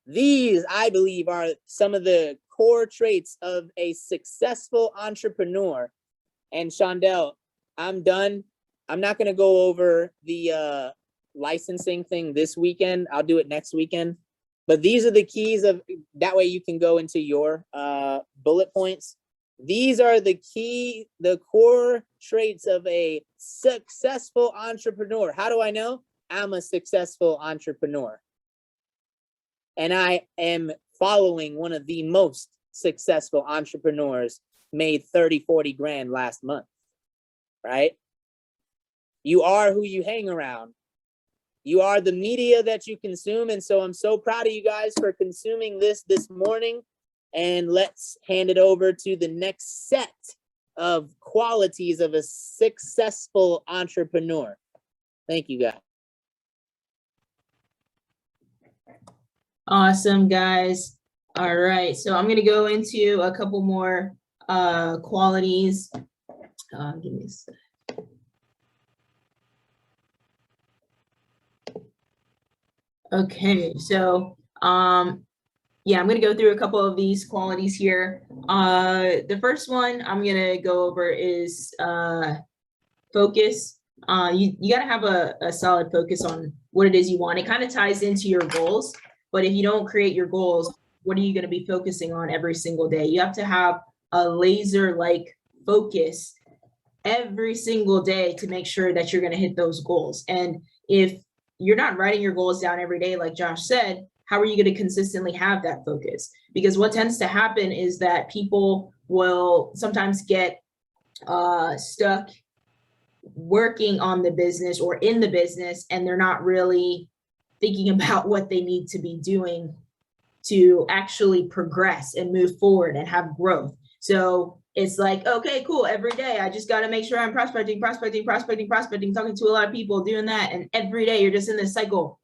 These, I believe, are some of the core traits of a successful entrepreneur. And Shondell, I'm done. I'm not going to go over the licensing thing this weekend. I'll do it next weekend. But these are the keys of that way you can go into your bullet points. These are the core traits of a successful entrepreneur. How do I know? I'm a successful entrepreneur. And I am following one of the most successful entrepreneurs, made 30, 40 grand last month, right? You are who you hang around. You are the media that you consume. And so I'm so proud of you guys for consuming this morning. And let's hand it over to the next set of qualities of a successful entrepreneur. Thank you, guys. Awesome, guys. All right, so I'm going to go into a couple more qualities. Give me a sec. Okay, so yeah, I'm going to go through a couple of these qualities here. The first one I'm going to go over is focus. You got to have a solid focus on what it is you want. It kind of ties into your goals, but if you don't create your goals, what are you going to be focusing on every single day? You have to have a laser-like focus every single day to make sure that you're going to hit those goals. And if you're not writing your goals down every day, like Josh said, how are you going to consistently have that focus? Because what tends to happen is that people will sometimes get stuck working on the business or in the business, and they're not really thinking about what they need to be doing to actually progress and move forward and have growth. So it's like, okay, cool. Every day, I just got to make sure I'm prospecting, talking to a lot of people, doing that. And every day you're just in this cycle.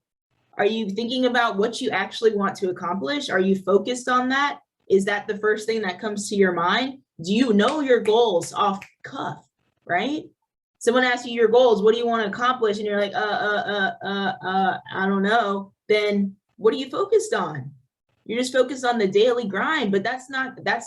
Are you thinking about what you actually want to accomplish? Are you focused on that? Is that the first thing that comes to your mind? Do you know your goals off cuff, right? Someone asks you your goals, what do you want to accomplish? And you're like, I don't know. Then what are you focused on? You're just focused on the daily grind, but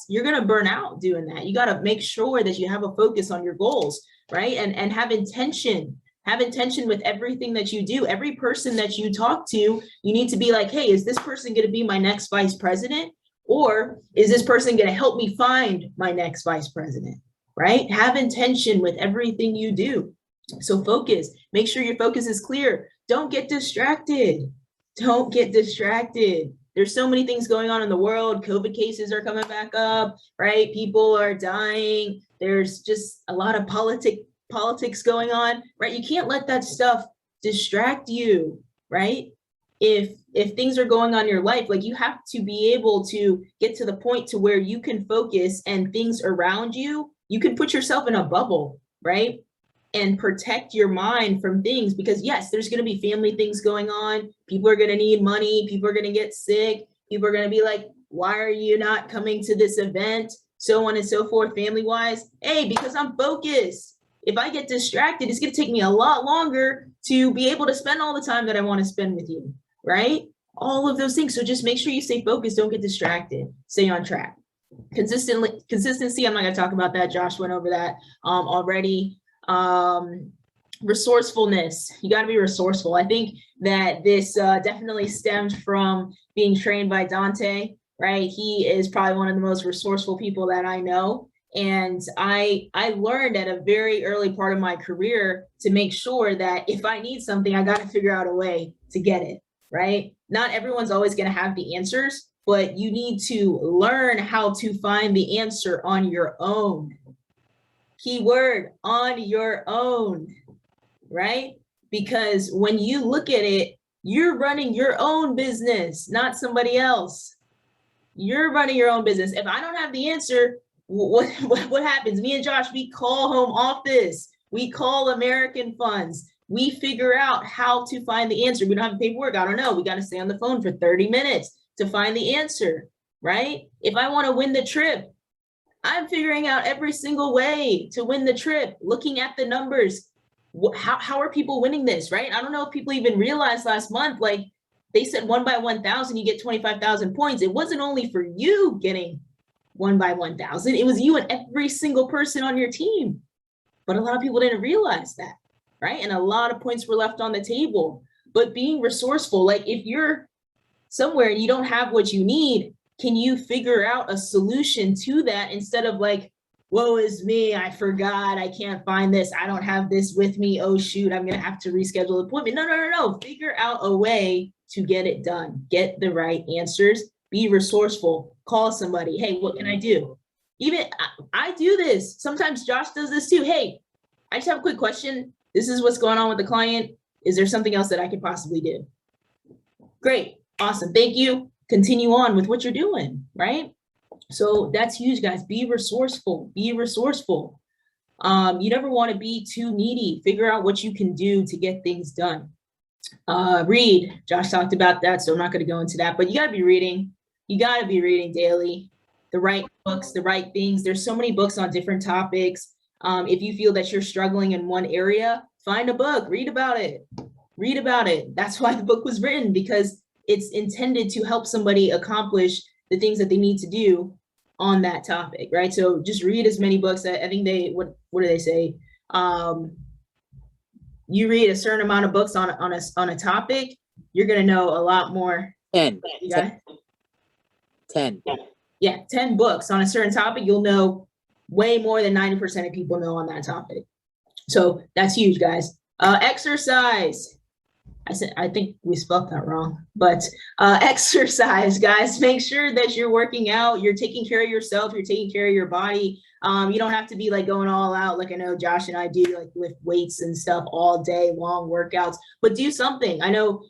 you're going to burn out doing that. You got to make sure that you have a focus on your goals, right? And have intention. Have intention with everything that you do. Every person that you talk to, you need to be like, hey, is this person going to be my next vice president? Or is this person going to help me find my next vice president, right? Have intention with everything you do. So focus, make sure your focus is clear. Don't get distracted. Don't get distracted. There's so many things going on in the world. COVID cases are coming back up, right? People are dying. There's just a lot of politics going on, right? You can't let that stuff distract you, right? If things are going on in your life, like you have to be able to get to the point to where you can focus and things around you, you can put yourself in a bubble, right? And protect your mind from things, because yes, there's going to be family things going on. People are going to need money. People are going to get sick. People are going to be like, why are you not coming to this event? So on and so forth, family wise. Hey, because I'm focused. If I get distracted, it's going to take me a lot longer to be able to spend all the time that I want to spend with you, right? All of those things. So just make sure you stay focused. Don't get distracted. Stay on track. Consistency. I'm not going to talk about that. Josh went over that already. Resourcefulness. You got to be resourceful. I think that this definitely stemmed from being trained by Dante, right? He is probably one of the most resourceful people that I know. And I learned at a very early part of my career to make sure that if I need something, I got to figure out a way to get it, right? Not everyone's always going to have the answers, but you need to learn how to find the answer on your own. Keyword, on your own, right? Because when you look at it, you're running your own business, not somebody else. You're running your own business. If I don't have the answer, what happens? Me and Josh, we call home office. We call American Funds. We figure out how to find the answer. We don't have paperwork. I don't know. We got to stay on the phone for 30 minutes to find the answer, right? If I want to win the trip, I'm figuring out every single way to win the trip, looking at the numbers. How are people winning this, right? I don't know if people even realized last month, like they said 1 by 1,000, you get 25,000 points. It wasn't only for you getting 1 by 1,000, it was you and every single person on your team. But a lot of people didn't realize that, right? And a lot of points were left on the table. But being resourceful, like if you're somewhere and you don't have what you need, can you figure out a solution to that instead of like, woe is me, I forgot, I can't find this, I don't have this with me, oh shoot, I'm gonna have to reschedule an appointment. No. Figure out a way to get it done. Get the right answers, be resourceful, call somebody, hey, what can I do? Even I do this. Sometimes Josh does this too. Hey, I just have a quick question. This is what's going on with the client. Is there something else that I could possibly do? Great, awesome, thank you. Continue on with what you're doing, right? So that's huge, guys. Be resourceful, be resourceful. You never want to be too needy. Figure out what you can do to get things done. Read, Josh talked about that, so I'm not going to go into that, but you got to be reading. You got to be reading daily, the right books, the right things. There's so many books on different topics. If you feel that you're struggling in one area, find a book, read about it, read about it. That's why the book was written, because it's intended to help somebody accomplish the things that they need to do on that topic, right? So just read as many books. I think what do they say? You read a certain amount of books on a topic, you're gonna know a lot more. 10. Yeah. 10. Yeah, 10 books on a certain topic, you'll know way more than 90% of people know on that topic. So that's huge, guys. Exercise. I think we spelled that wrong, but exercise, guys. Make sure that you're working out, you're taking care of yourself, you're taking care of your body. You don't have to be like going all out like I know Josh and I do, like lift weights and stuff all day, long workouts, but do something. I know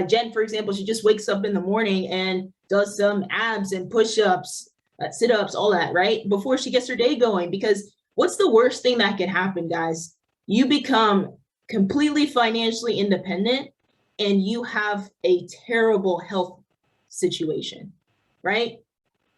Jen, for example, she just wakes up in the morning and does some abs and push-ups, sit-ups, all that, right? Before she gets her day going, because what's the worst thing that can happen, guys? You become completely financially independent and you have a terrible health situation, right?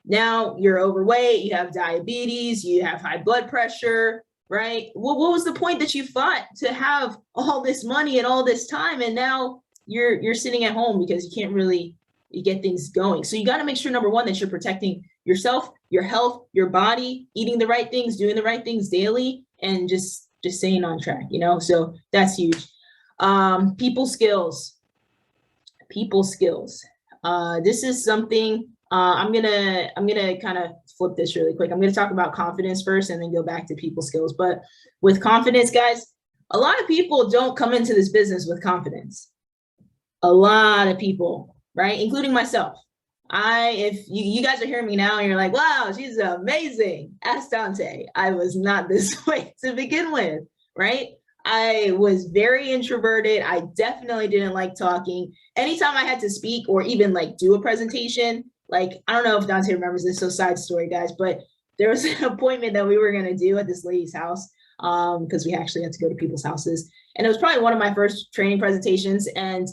Now you're overweight, you have diabetes, you have high blood pressure, right? Well, what was the point that you fought to have all this money and all this time, and now you're sitting at home because you can't really get things going? So you got to make sure, number one, that you're protecting yourself, your health, your body, eating the right things, doing the right things daily, and just staying on track, you know? So that's huge. People skills. This is something I'm gonna kind of flip this really quick. I'm gonna talk about confidence first and then go back to people skills. But with confidence, guys, a lot of people don't come into this business with confidence. A lot of people, right? Including myself. If you guys are hearing me now and you're like, wow, she's amazing. Ask Dante. I was not this way to begin with, right? I was very introverted. I definitely didn't like talking. Anytime I had to speak or even like do a presentation, like, I don't know if Dante remembers this, so side story, guys, but there was an appointment that we were going to do at this lady's house because we actually had to go to people's houses. And it was probably one of my first training presentations, and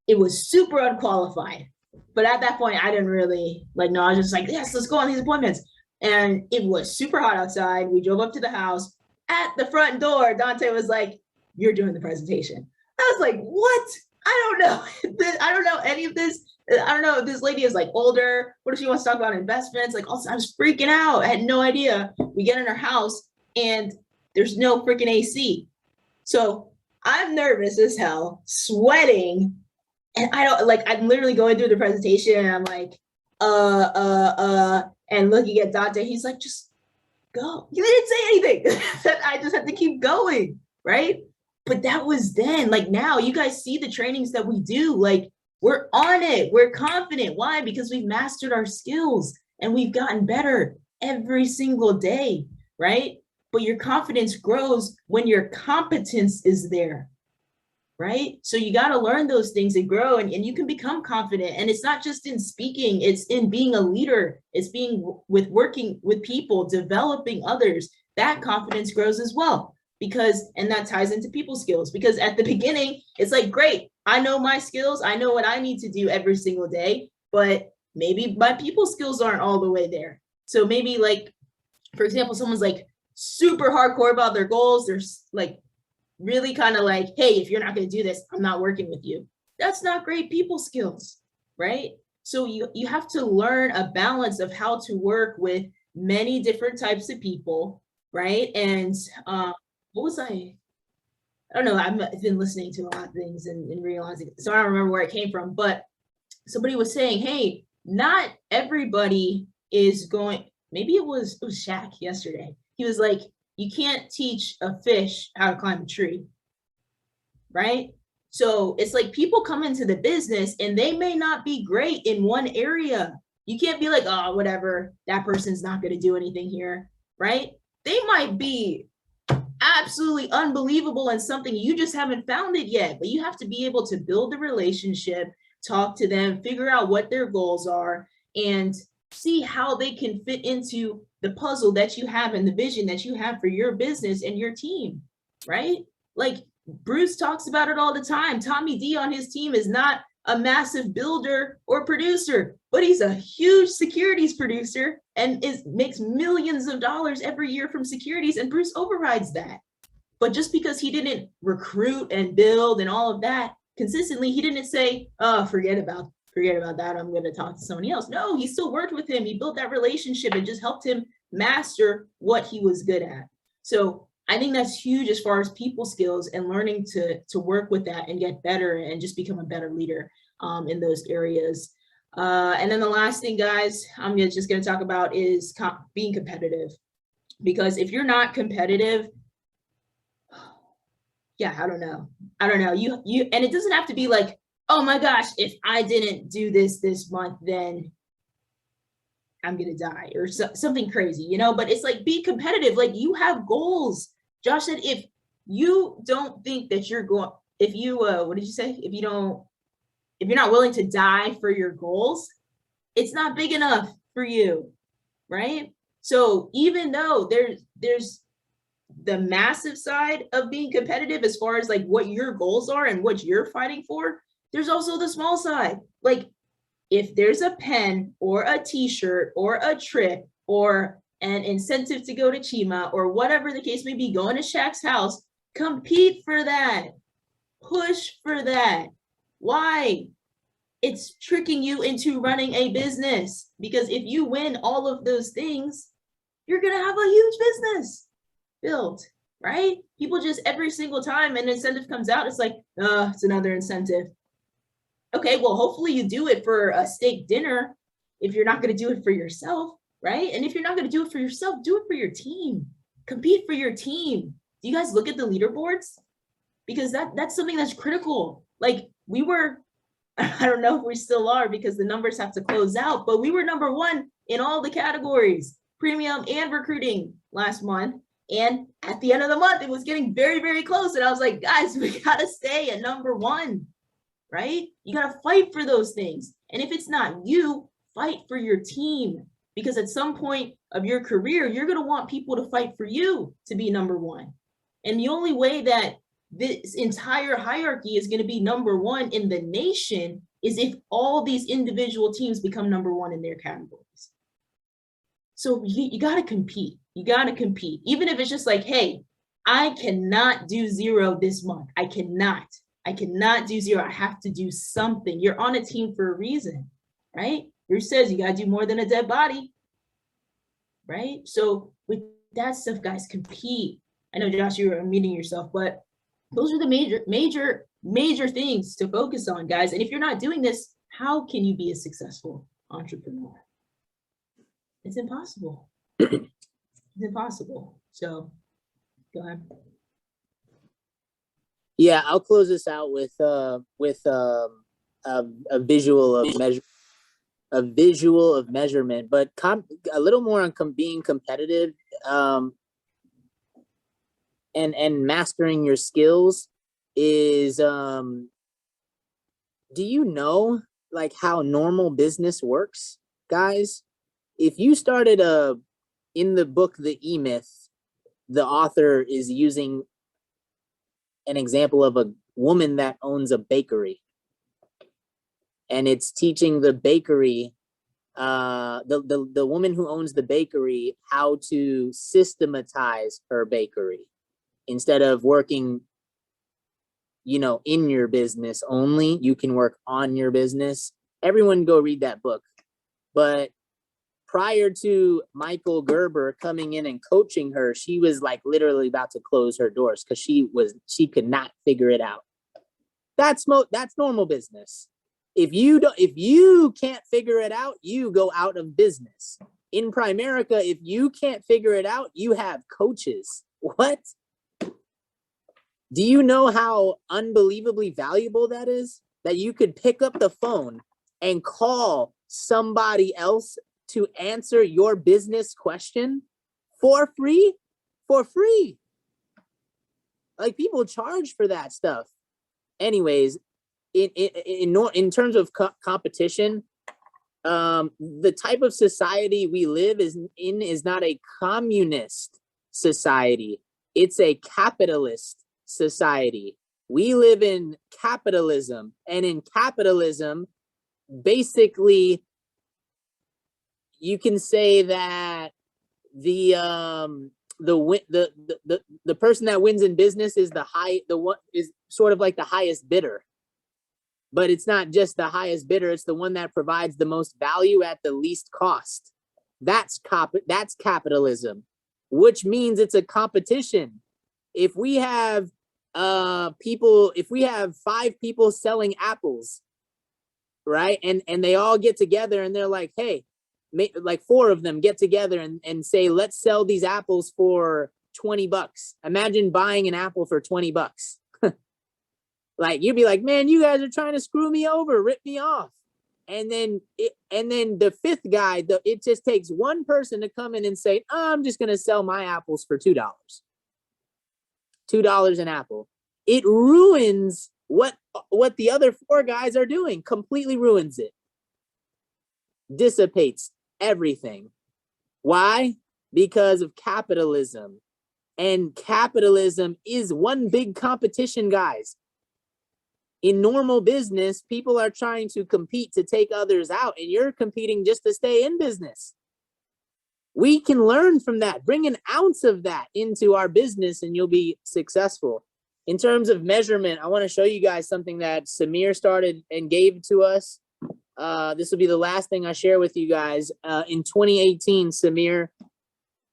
it was super unqualified. But at that point, I didn't really like, no, I was just like, yes, let's go on these appointments. And it was super hot outside. We drove up to the house. At the front door, Dante was like, you're doing the presentation. I was like, what? I don't know. I don't know any of this. I don't know if this lady is like older. What if she wants to talk about investments? Like, also, I was freaking out. I had no idea. We get in her house and there's no freaking AC. So I'm nervous as hell, sweating. And I don't like, I'm literally going through the presentation and I'm like, and looking at Dante, he's like, just go. You didn't say anything. I just had to keep going, right? But that was then. Like, now you guys see the trainings that we do, like, we're on it. We're confident. Why? Because we've mastered our skills and we've gotten better every single day, right? But your confidence grows when your competence is there, right? So you got to learn those things and grow, and you can become confident. And it's not just in speaking, it's in being a leader. It's being with working with people, developing others. That confidence grows as well. Because, and that ties into people skills, because at the beginning, it's like, great, I know my skills, I know what I need to do every single day, but maybe my people skills aren't all the way there. So maybe, like, for example, someone's like super hardcore about their goals. They're like really kind of like, hey, if you're not going to do this, I'm not working with you. That's not great people skills, right? So you have to learn a balance of how to work with many different types of people, right? And what was I don't know, I've been listening to a lot of things and realizing, so I don't remember where it came from, but somebody was saying, hey, not everybody is going, maybe it was Shaq yesterday. He was like, you can't teach a fish how to climb a tree, right? So it's like people come into the business and they may not be great in one area. You can't be like, oh, whatever, that person's not going to do anything here, right? They might be absolutely unbelievable in something, you just haven't found it yet, but you have to be able to build a relationship, talk to them, figure out what their goals are, and see how they can fit into the puzzle that you have and the vision that you have for your business and your team, right? Like Bruce talks about it all the time. Tommy D on his team is not a massive builder or producer, but he's a huge securities producer and makes millions of dollars every year from securities, and Bruce overrides that. But just because he didn't recruit and build and all of that consistently, he didn't say, oh, forget about that, I'm going to talk to somebody else. No, he still worked with him. He built that relationship and just helped him master what he was good at. So I think that's huge as far as people skills and learning to work with that and get better and just become a better leader in those areas. And then the last thing, guys, I'm just going to talk about is being competitive. Because if you're not competitive, yeah, I don't know. You, and it doesn't have to be like, oh my gosh, if I didn't do this month, then I'm going to die or something crazy, you know, but it's like, be competitive. Like you have goals. Josh said, if you don't think that you're going, if you, what did you say? If you're not willing to die for your goals, it's not big enough for you, right? So even though there's the massive side of being competitive as far as like what your goals are and what you're fighting for, there's also the small side. Like if there's a pen or a t-shirt or a trip or an incentive to go to Chima or whatever the case may be, going to Shaq's house, compete for that, push for that. Why? It's tricking you into running a business, because if you win all of those things, you're going to have a huge business built, right? People just every single time an incentive comes out, it's like, oh, it's another incentive. Okay, well, hopefully you do it for a steak dinner if you're not going to do it for yourself, right? And if you're not going to do it for yourself, do it for your team. Compete for your team. Do you guys look at the leaderboards? Because that's something that's critical. Like we were, I don't know if we still are because the numbers have to close out, but we were number one in all the categories, premium and recruiting last month. And at the end of the month, it was getting very, very close. And I was like, guys, we got to stay at number one, right? You got to fight for those things. And if it's not you, fight for your team. Because at some point of your career, you're going to want people to fight for you to be number one. And the only way that this entire hierarchy is going to be number one in the nation is if all these individual teams become number one in their categories. So you got to compete. You got to compete. Even if it's just like, hey, I cannot do zero this month. I cannot do zero. I have to do something. You're on a team for a reason, right? Bruce says you got to do more than a dead body, right? So with that stuff, guys, compete. I know, Josh, you were muting yourself, but those are the major things to focus on, guys. And if you're not doing this, how can you be a successful entrepreneur? It's impossible. It's impossible. So go ahead. Yeah, I'll close this out with a visual of measurement, but a little more on being competitive and mastering your skills is do you know like how normal business works, guys? If you started in the book The E-Myth, the author is using an example of a woman that owns a bakery, and it's teaching the bakery the woman who owns the bakery how to systematize her bakery instead of working in your business only. You can work on your business. Everyone go read that book. But prior to Michael Gerber coming in and coaching her, she was like literally about to close her doors because she could not figure it out. That's normal business. If you can't figure it out, you go out of business. In Primerica, if you can't figure it out, you have coaches. What? Do you know how unbelievably valuable that is? That you could pick up the phone and call somebody else to answer your business question for free? For free. Like, people charge for that stuff. Anyways, in terms of competition, the type of society we live in is not a communist society. It's a capitalist society. We live in capitalism, and in capitalism, basically, you can say that the person that wins in business is is sort of like the highest bidder. But it's not just the highest bidder, it's the one that provides the most value at the least cost. That's capitalism, which means it's a competition. If we have if we have 5 people selling apples, right? And they all get together and they're like, hey, like 4 of them get together and say, let's sell these apples for $20. Imagine buying an apple for $20. Like, you'd be like, man, you guys are trying to screw me over, rip me off. And then the 5th guy, it just takes one person to come in and say, oh, I'm just going to sell my apples for $2. $2 an apple. It ruins what the other 4 guys are doing, completely ruins it. Dissipates everything. Why? Because of capitalism. And capitalism is one big competition, guys. In normal business, people are trying to compete to take others out, and you're competing just to stay in business. We can learn from that. Bring an ounce of that into our business and you'll be successful. In terms of measurement, I want to show you guys something that Samir started and gave to us. This will be the last thing I share with you guys. In 2018, Samir,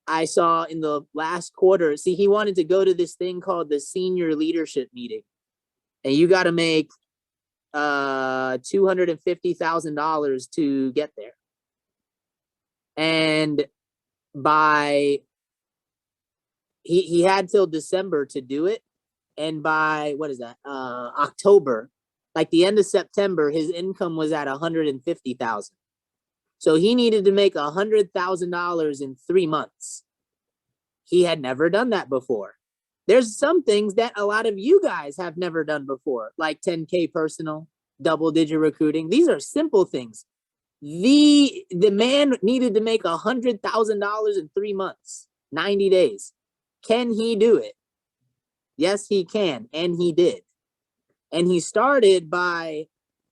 I saw in the last quarter, he wanted to go to this thing called the senior leadership meeting. And you got to make $250,000 to get there. And he had till December to do it. And by, October, like the end of September, his income was at $150,000. So he needed to make $100,000 in 3 months. He had never done that before. There's some things that a lot of you guys have never done before, like 10K personal, double-digit recruiting. These are simple things. The man needed to make $100,000 in 3 months, 90 days. Can he do it? Yes, he can, and he did. And he started by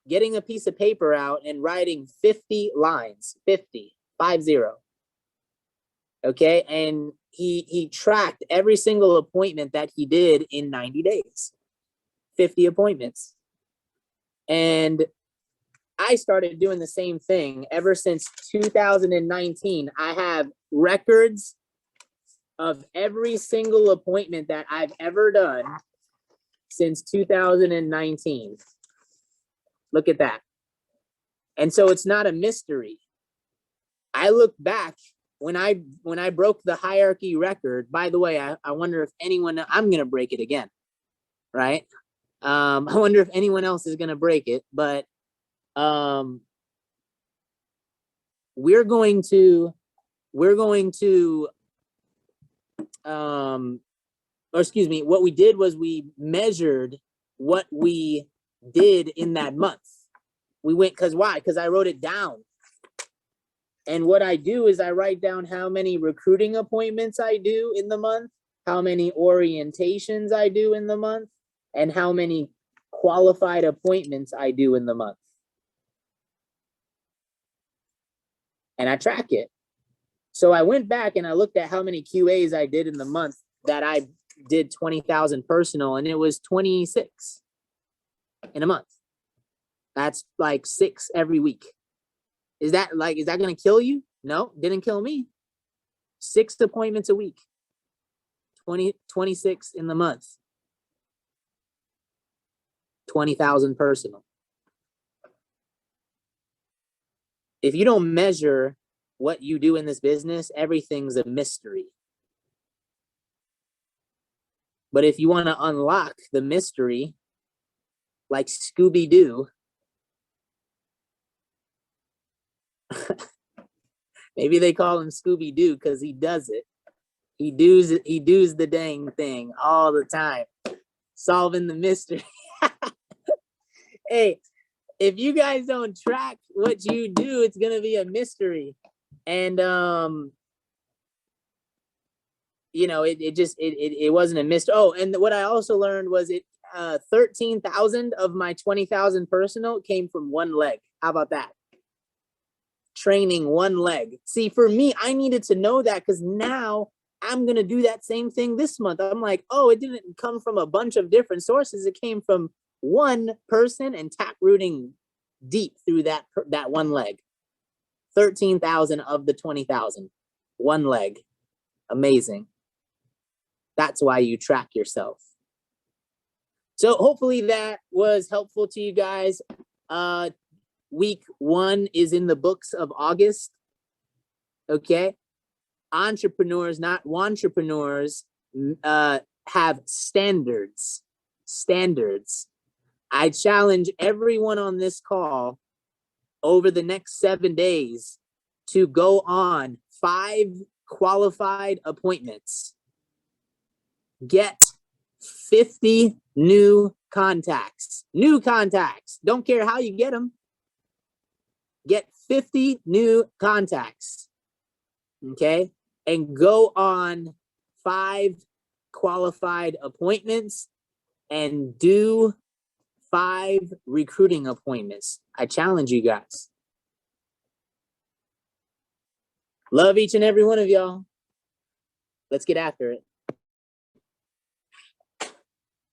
getting a piece of paper out and writing 50 lines, 50. Okay, and he tracked every single appointment that he did in 90 days, 50 appointments. And I started doing the same thing ever since 2019. I have records of every single appointment that I've ever done since 2019. Look at that. And so it's not a mystery. I look back when I broke the hierarchy record. By the way, I wonder if anyone, I'm going to break it again, right? I wonder if anyone else is going to break it, but we're going to or excuse me, what we did was we measured what we did in that month. We went, why? Because I wrote it down. And what I do is I write down how many recruiting appointments I do in the month, how many orientations I do in the month, and how many qualified appointments I do in the month. And I track it. So I went back and I looked at how many QAs I did in the month that I did 20,000 personal, and it was 26. in a month. That's like 6 every week. Is that going to kill you? No, didn't kill me. 6 appointments a week. 26 in the month. 20,000 personal. If you don't measure what you do in this business, everything's a mystery. But if you want to unlock the mystery, like Scooby-Doo, maybe they call him Scooby-Doo because he does it. He does the dang thing all the time, solving the mystery. Hey, if you guys don't track what you do, it's gonna be a mystery. And you know, it wasn't a mystery. Oh, and what I also learned was 13,000 of my 20,000 personal came from one leg. How about that? Training one leg. See, for me, I needed to know that because now I'm going to do that same thing this month. I'm like, oh, it didn't come from a bunch of different sources. It came from one person and tap rooting deep through that one leg. 13,000 of the 20,000. One leg. Amazing. That's why you track yourself. So hopefully that was helpful to you guys. Week 1 is in the books of August. Okay. Entrepreneurs, not wantrepreneurs, have standards. I challenge everyone on this call over the next 7 days to go on 5 qualified appointments. Get 50 new contacts. Don't care how you get them. Get 50 new contacts. Okay. And go on 5 qualified appointments and do 5 recruiting appointments. I challenge you guys. Love each and every one of y'all. Let's get after it.